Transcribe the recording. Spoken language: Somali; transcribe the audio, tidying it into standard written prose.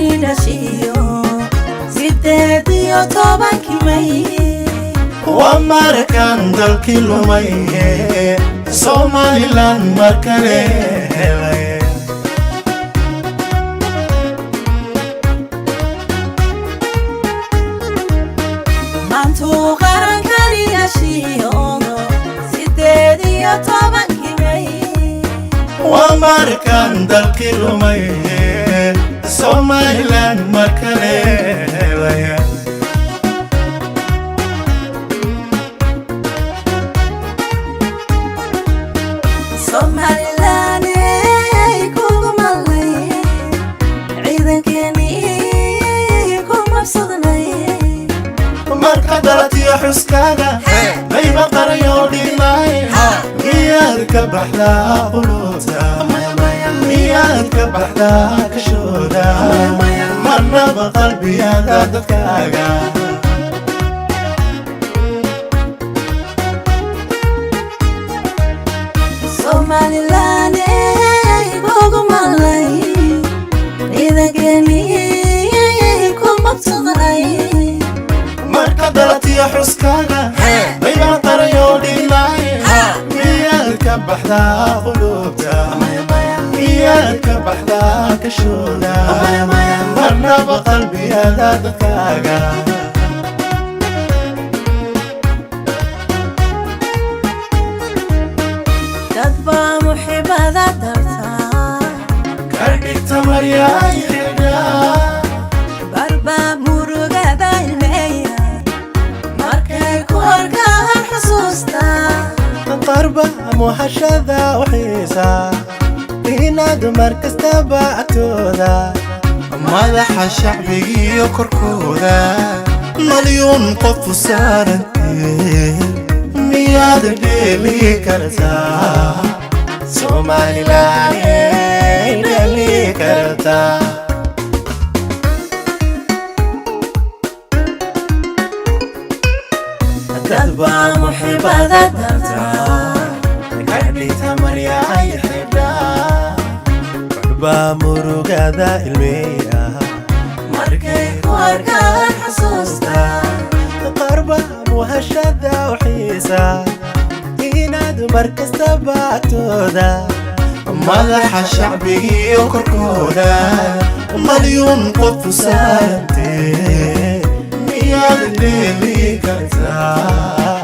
kani dhashiyo sideediyo tobankii May ومركان dalkii lumay Somaliland markale helay maantu qaran kani dhashiyo sideediyo tobankii May ومركان dalkii lumay Somaliland markale helay Somaliland kugu malay ciidankeenii ku mabsadnay marka dalatiyo xuskaaga layba qarayo dhimay miyaad ka baxdaa quluubta miyaad ka baxdaa kashooda marnaba qalbiyada dadkaaga Somaliland kugu malay ciidankeenii ku mabsadnay marka dalatiyo xuskaaga layba qarayo dhimay miyaad ka baxdaa quluubta miyaad ka baxdaa kashooda marnaba qalbiyada dadkaaga dadba muhibbada dartaa karbigta maryaay xidhaa barba murugada ilmeeya markay ku arkaan xusuusta qarba muhashada uxiisa inaad markastaba agtooda madaxa shacbigiyo korkooda malyuun qofu saarantee miyaad dheeli kartaa Somaliland dheeli kartaa dadba muhibbada dartaa karbigta maryaay xidhaa qarba murugada ilmeeya markay ku arkaan xusuusta qarba muhashada uxiisa inaad markastaba agtooda madaxa shacbigiyo korkooda malyuun qofu saarantee miyaad dheeli kartaa